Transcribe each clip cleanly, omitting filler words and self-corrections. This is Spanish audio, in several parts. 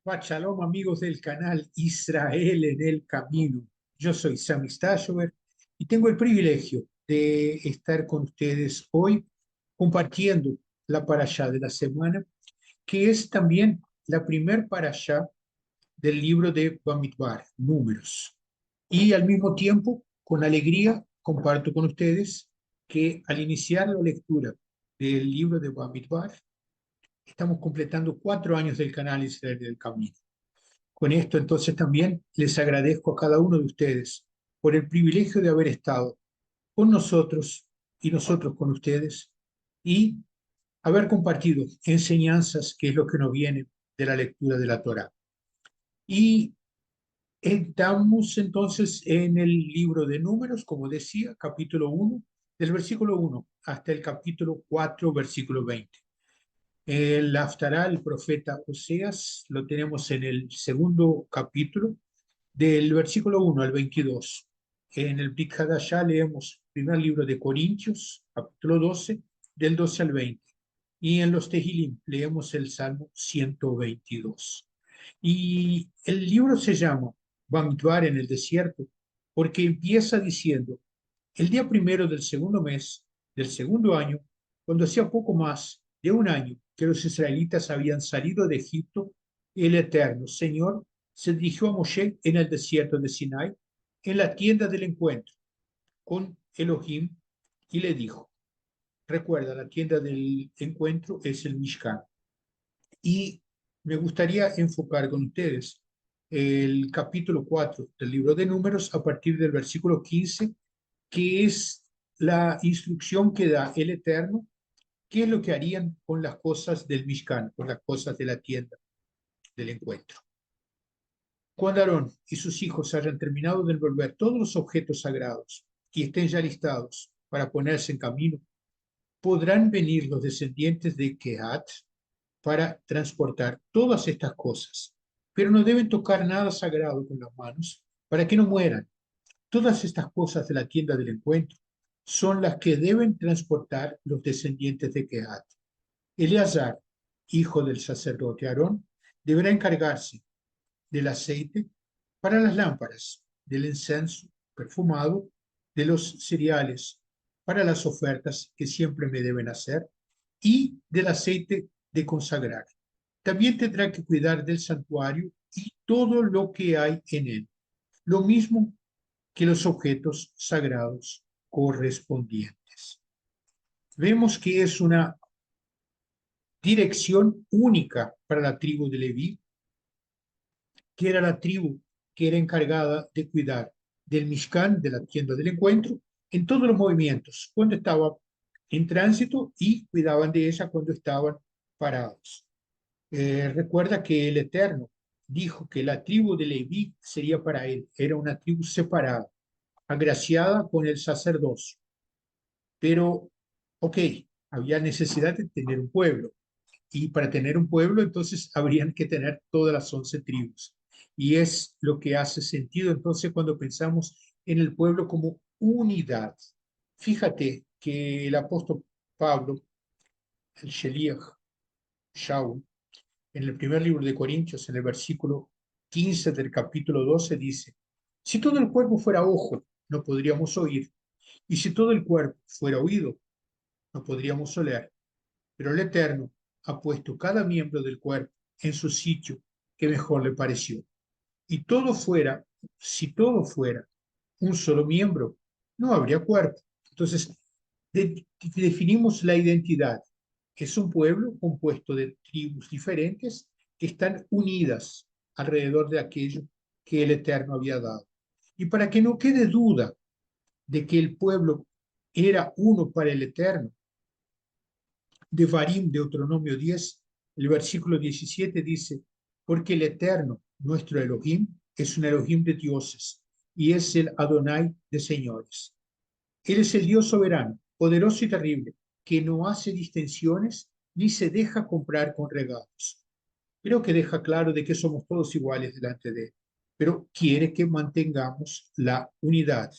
Shabbat Shalom, amigos del canal Israel en el Camino. Yo soy Sami Stashover y tengo el privilegio de estar con ustedes hoy compartiendo la parashá de la semana, que es también la primer parashá del libro de Bamidbar, Números. Y al mismo tiempo, con alegría, comparto con ustedes que al iniciar la lectura del libro de Bamidbar, estamos completando 4 años del canal Israel en el Camino. Con esto, entonces, también les agradezco a cada uno de ustedes por el privilegio de haber estado con nosotros y nosotros con ustedes y haber compartido enseñanzas, que es lo que nos viene de la lectura de la Torá. Y estamos entonces en el libro de Números, como decía, capítulo 1, del versículo 1 hasta el capítulo 4, versículo 20. El Haftará, el profeta Oseas, lo tenemos en el segundo capítulo, del versículo 1 al 22. En el Brit Hadashah leemos el primer libro de Corintios, capítulo 12, del 12 al 20. Y en los Tehilim leemos el Salmo 122. Y el libro se llama Bamidbar en el desierto, porque empieza diciendo: el día primero del segundo mes del segundo año, cuando hacía poco más de un año que los israelitas habían salido de Egipto, el Eterno Señor se dirigió a Moshe en el desierto de Sinai, en la tienda del encuentro con Elohim, y le dijo: recuerda, la tienda del encuentro es el Mishkan. Y me gustaría enfocar con ustedes el capítulo 4 del libro de Números a partir del versículo 15, que es la instrucción que da el Eterno, qué es lo que harían con las cosas del Mishkan, con las cosas de la tienda del encuentro. Cuando Aarón y sus hijos hayan terminado de envolver todos los objetos sagrados y estén ya listados para ponerse en camino, podrán venir los descendientes de Kehat para transportar todas estas cosas, pero no deben tocar nada sagrado con las manos para que no mueran. Todas estas cosas de la tienda del encuentro son las que deben transportar los descendientes de Kehat. Eleazar, hijo del sacerdote Aarón, deberá encargarse del aceite para las lámparas, del incienso perfumado, de los cereales para las ofertas que siempre me deben hacer y del aceite de consagrar. También tendrá que cuidar del santuario y todo lo que hay en él, lo mismo que los objetos sagrados correspondientes. Vemos que es una dirección única para la tribu de Leví, que era la tribu que era encargada de cuidar del Mishkan, de la tienda del encuentro, en todos los movimientos, cuando estaba en tránsito, y cuidaban de ella cuando estaban parados. Recuerda que el Eterno dijo que la tribu de Leví sería para él, era una tribu separada, agraciada con el sacerdocio. Pero, ok, había necesidad de tener un pueblo. Y para tener un pueblo, entonces habrían que tener todas las 11 tribus. Y es lo que hace sentido entonces cuando pensamos en el pueblo como unidad. Fíjate que el apóstol Pablo, el Sheliach, Shaul, en el primer libro de Corintios, en el versículo 15 del capítulo 12, dice: si todo el cuerpo fuera ojo, no podríamos oír. Y si todo el cuerpo fuera oído, no podríamos oler. Pero el Eterno ha puesto cada miembro del cuerpo en su sitio que mejor le pareció. Y todo fuera, si todo fuera un solo miembro, no habría cuerpo. Entonces, definimos la identidad. Es un pueblo compuesto de tribus diferentes que están unidas alrededor de aquello que el Eterno había dado. Y para que no quede duda de que el pueblo era uno para el Eterno, Devarim, Deuteronomio 10, el versículo 17 dice: porque el Eterno, nuestro Elohim, es un Elohim de dioses y es el Adonai de señores. Él es el Dios soberano, poderoso y terrible, que no hace distinciones ni se deja comprar con regalos. Creo que deja claro de que somos todos iguales delante de él, pero quiere que mantengamos la unidad.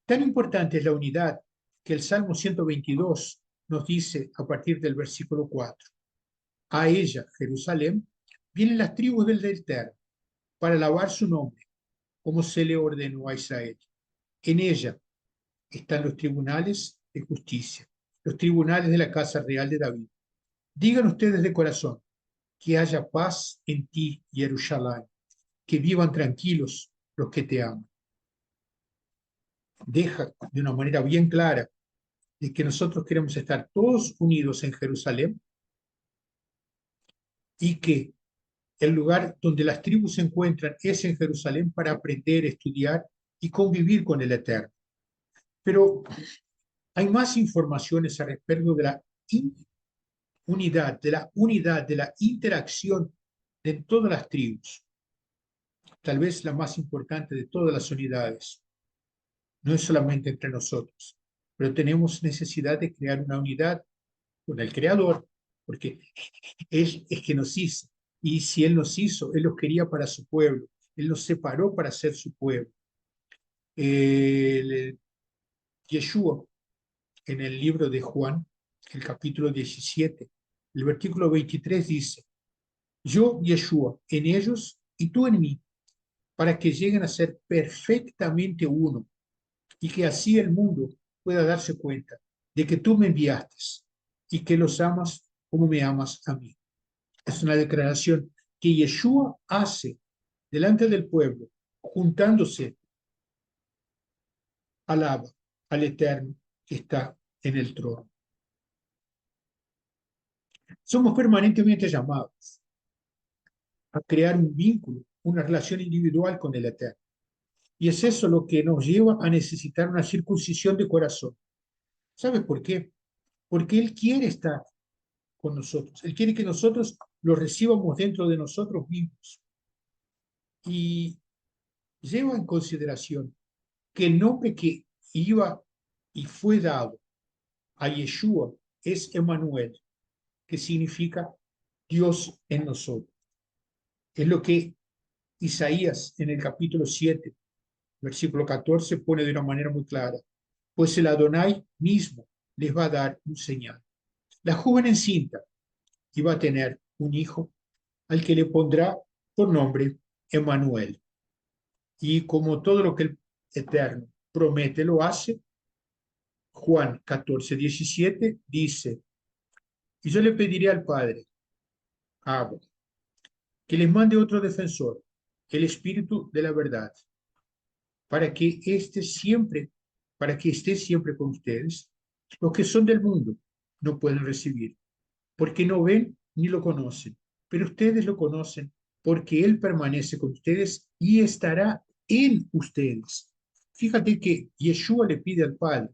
Tan importante es la unidad que el Salmo 122 nos dice a partir del versículo 4: a ella, Jerusalén, vienen las tribus del Eterno para alabar su nombre, como se le ordenó a Israel. En ella están los tribunales de justicia, los tribunales de la casa real de David. Digan ustedes de corazón que haya paz en ti, Jerusalén, que vivan tranquilos los que te aman. Deja de una manera bien clara de que nosotros queremos estar todos unidos en Jerusalén y que el lugar donde las tribus se encuentran es en Jerusalén para aprender, estudiar y convivir con el Eterno. Pero hay más informaciones al respecto de la unidad, de la interacción de todas las tribus, tal vez la más importante de todas las unidades. No es solamente entre nosotros, pero tenemos necesidad de crear una unidad con el Creador, porque Él es que nos hizo. Y si Él nos hizo, Él los quería para su pueblo. Él nos separó para ser su pueblo. Yeshua, en el libro de Juan, el capítulo 17, el versículo 23 dice, yo, Yeshua, en ellos y tú en mí, para que lleguen a ser perfectamente uno y que así el mundo pueda darse cuenta de que tú me enviaste y que los amas como me amas a mí. Es una declaración que Yeshua hace delante del pueblo, juntándose al Abba, al Eterno que está en el trono. Somos permanentemente llamados a crear un vínculo, una relación individual con el Eterno. Y es eso lo que nos lleva a necesitar una circuncisión de corazón. ¿Sabes por qué? Porque Él quiere estar con nosotros. Él quiere que nosotros lo recibamos dentro de nosotros mismos. Y lleva en consideración que el nombre que iba y fue dado a Yeshua es Emmanuel, que significa Dios en nosotros. Es lo que Isaías en el capítulo 7, versículo 14, pone de una manera muy clara. Pues el Adonai mismo les va a dar un señal. La joven encinta iba a tener un hijo al que le pondrá por nombre Emmanuel. Y como todo lo que el Eterno promete lo hace, Juan 14:17 dice, y yo le pediré al Padre, Abba, que les mande otro defensor, el Espíritu de la verdad, para que esté siempre con ustedes. Los que son del mundo no pueden recibir, porque no ven ni lo conocen, pero ustedes lo conocen, porque Él permanece con ustedes y estará en ustedes. Fíjate que Yeshua le pide al Padre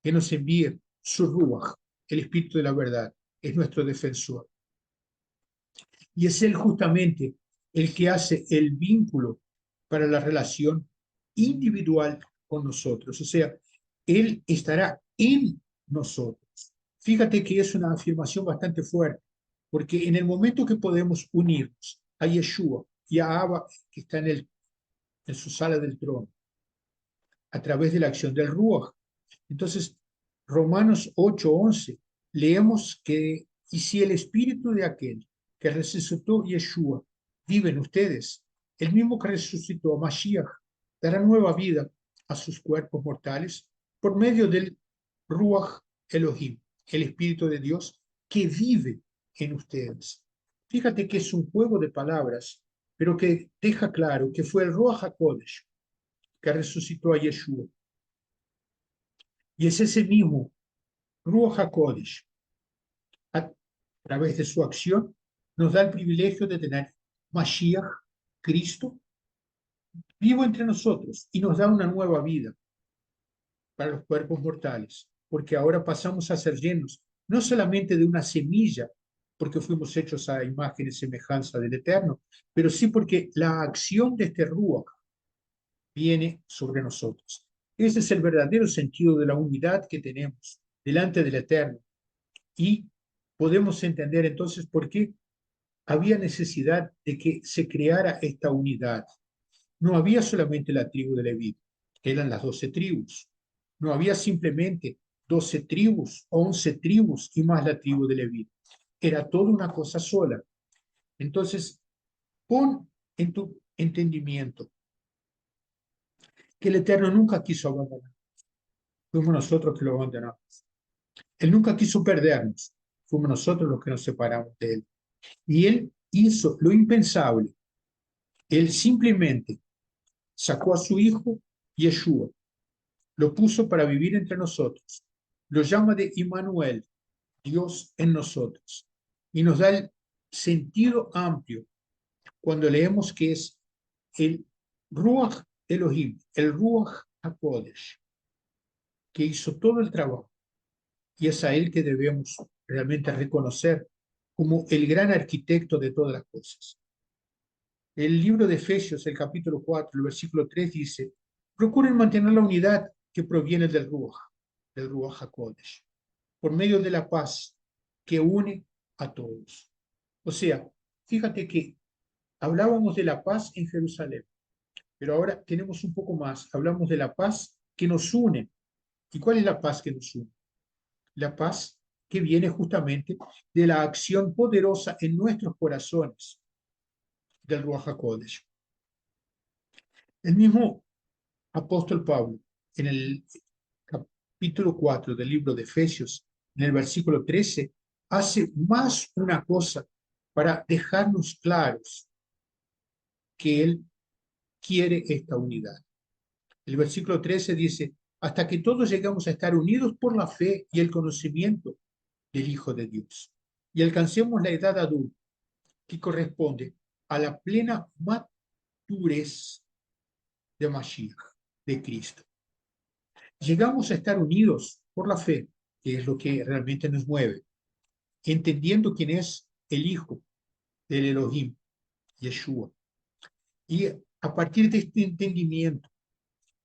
que nos envíe su Ruach, el Espíritu de la verdad, es nuestro defensor. Y es Él justamente el que hace el vínculo para la relación individual con nosotros. O sea, Él estará en nosotros. Fíjate que es una afirmación bastante fuerte, porque en el momento que podemos unirnos a Yeshua y a Abba, que está en su sala del trono, a través de la acción del Ruach, entonces Romanos 8:11, leemos que, y si el espíritu de aquel que resucitó Yeshua vive en ustedes, el mismo que resucitó a Mashiach dará nueva vida a sus cuerpos mortales por medio del Ruach Elohim, el Espíritu de Dios que vive en ustedes. Fíjate que es un juego de palabras, pero que deja claro que fue el Ruach HaKodesh que resucitó a Yeshua. Y es ese mismo Ruach HaKodesh, a través de su acción, nos da el privilegio de tener Mashiach, Cristo, vivo entre nosotros y nos da una nueva vida para los cuerpos mortales, porque ahora pasamos a ser llenos no solamente de una semilla, porque fuimos hechos a imagen y semejanza del Eterno, pero sí porque la acción de este Ruach viene sobre nosotros. Ese es el verdadero sentido de la unidad que tenemos delante del Eterno. Y podemos entender entonces por qué había necesidad de que se creara esta unidad. No había solamente la tribu de Leví, que eran las 12 tribus. No había simplemente 12 tribus, 11 tribus y más la tribu de Leví. Era toda una cosa sola. Entonces, Pon en tu entendimiento que el Eterno nunca quiso abandonar. Fuimos nosotros que lo abandonamos. Él nunca quiso perdernos. Fuimos nosotros los que nos separamos de Él. Y Él hizo lo impensable. Él simplemente sacó a su hijo, Yeshua, lo puso para vivir entre nosotros. Lo llama de Immanuel, Dios en nosotros. Y nos da el sentido amplio cuando leemos que es el Ruach Elohim, el Ruach HaKodesh, que hizo todo el trabajo. Y es a él que debemos realmente reconocer como el gran arquitecto de todas las cosas. El libro de Efesios, el capítulo 4, el versículo 3 dice, procuren mantener la unidad que proviene del Ruach HaKodesh, por medio de la paz que une a todos. O sea, fíjate que hablábamos de la paz en Jerusalén, pero ahora tenemos un poco más, hablamos de la paz que nos une. ¿Y cuál es la paz que nos une? La paz que viene justamente de la acción poderosa en nuestros corazones del Ruach HaKodesh. El mismo apóstol Pablo, en el capítulo 4 del libro de Efesios, en el versículo 13, hace más una cosa para dejarnos claros que él quiere esta unidad. El versículo 13 dice, hasta que todos llegamos a estar unidos por la fe y el conocimiento del Hijo de Dios y alcancemos la edad adulta que corresponde a la plena madurez de Mashiach, de Cristo. Llegamos a estar unidos por la fe, que es lo que realmente nos mueve, entendiendo quién es el Hijo del Elohim, Yeshua. Y a partir de este entendimiento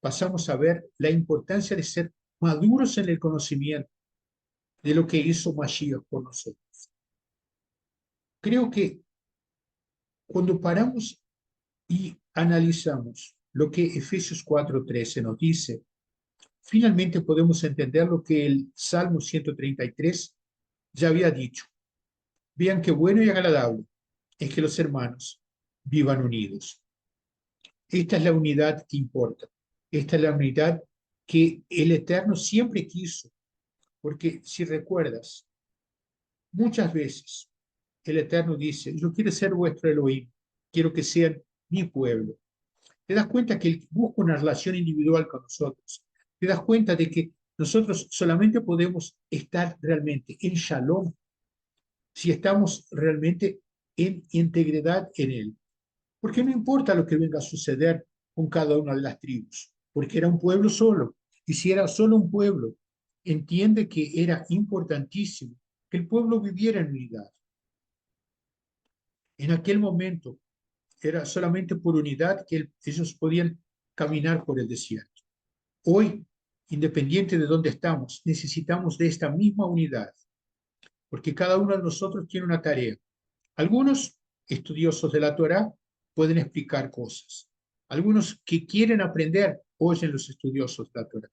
pasamos a ver la importancia de ser maduros en el conocimiento de lo que hizo Mashiach por nosotros. Creo que cuando paramos y analizamos lo que Efesios 4:13 nos dice, finalmente podemos entender lo que el Salmo 133 ya había dicho. Vean qué bueno y agradable es que los hermanos vivan unidos. Esta es la unidad que importa. Esta es la unidad que el Eterno siempre quiso. Porque si recuerdas, muchas veces el Eterno dice, yo quiero ser vuestro Elohim, quiero que sean mi pueblo. Te das cuenta que Él busca una relación individual con nosotros. Te das cuenta de que nosotros solamente podemos estar realmente en shalom si estamos realmente en integridad en Él. Porque no importa lo que venga a suceder con cada una de las tribus, porque era un pueblo solo. Y si era solo un pueblo, entiende que era importantísimo que el pueblo viviera en unidad. En aquel momento era solamente por unidad que ellos podían caminar por el desierto. Hoy, independiente de dónde estamos, necesitamos de esta misma unidad, porque cada uno de nosotros tiene una tarea. Algunos estudiosos de la Torá pueden explicar cosas. Algunos que quieren aprender oyen los estudiosos de la Torá.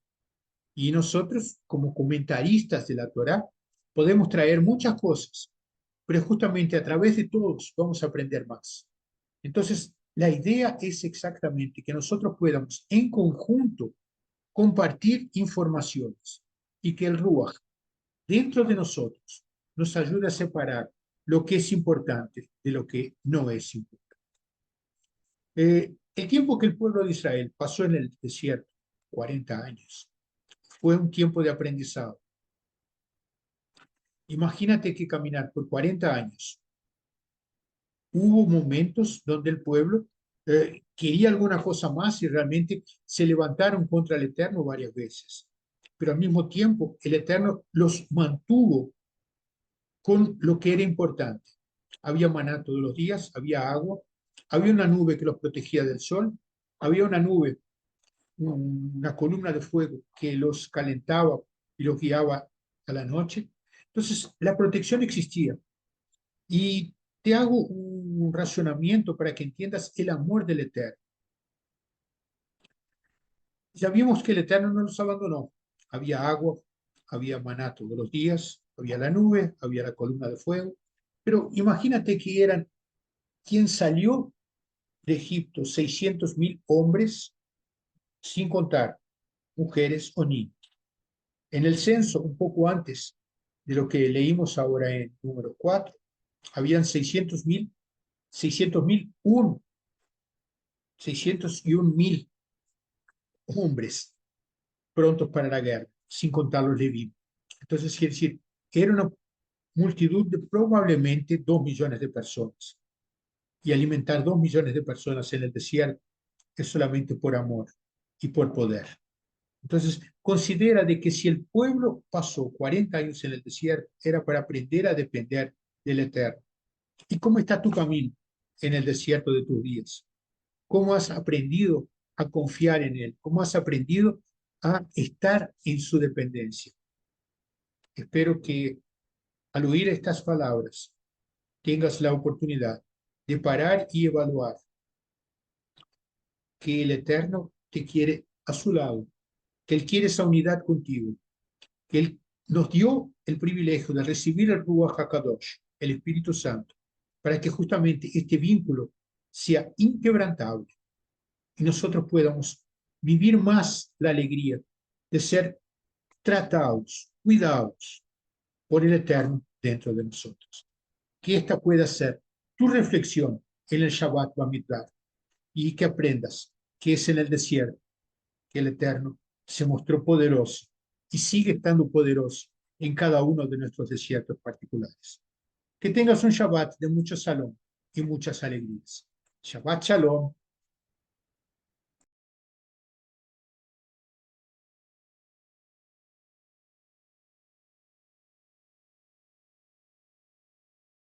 Y nosotros, como comentaristas de la Torá, podemos traer muchas cosas, pero justamente a través de todos vamos a aprender más. Entonces, la idea es exactamente que nosotros podamos en conjunto compartir informaciones y que el Ruach dentro de nosotros nos ayude a separar lo que es importante de lo que no es importante. El tiempo que el pueblo de Israel pasó en el desierto, 40 años, fue un tiempo de aprendizaje. Imagínate que caminar por 40 años, hubo momentos donde el pueblo quería alguna cosa más y realmente se levantaron contra el Eterno varias veces. Pero al mismo tiempo, el Eterno los mantuvo con lo que era importante. Había maná todos los días, había agua, había una nube que los protegía del sol, había una nube, una columna de fuego que los calentaba y los guiaba a la noche. Entonces, la protección existía. Y te hago un razonamiento para que entiendas el amor del Eterno. Ya vimos que el Eterno no nos abandonó. Había agua, había maná todos los días, había la nube, había la columna de fuego. Pero imagínate que eran quien salió de Egipto 600.000 hombres, sin contar mujeres o niños. En el censo, un poco antes de lo que leímos ahora en número 4, habían 601.000 hombres prontos para la guerra, sin contar los levinos. Entonces, quiere decir, era una multitud de probablemente 2 millones de personas. Y alimentar 2 millones de personas en el desierto es solamente por amor y por poder. Entonces, considera de que si el pueblo pasó 40 años en el desierto, era para aprender a depender del Eterno. ¿Y cómo está tu camino en el desierto de tus días? ¿Cómo has aprendido a confiar en Él? ¿Cómo has aprendido a estar en su dependencia? Espero que al oír estas palabras tengas la oportunidad de parar y evaluar que el Eterno te quiere a su lado, que Él quiere esa unidad contigo, que Él nos dio el privilegio de recibir el Ruach HaKadosh, el Espíritu Santo, para que justamente este vínculo sea inquebrantable y nosotros podamos vivir más la alegría de ser tratados, cuidados por el Eterno dentro de nosotros. Que esta pueda ser tu reflexión en el Shabbat Bamidbar y que aprendas que es en el desierto que el Eterno se mostró poderoso y sigue estando poderoso en cada uno de nuestros desiertos particulares. Que tengas un Shabbat de mucho salón y muchas alegrías. Shabbat Shalom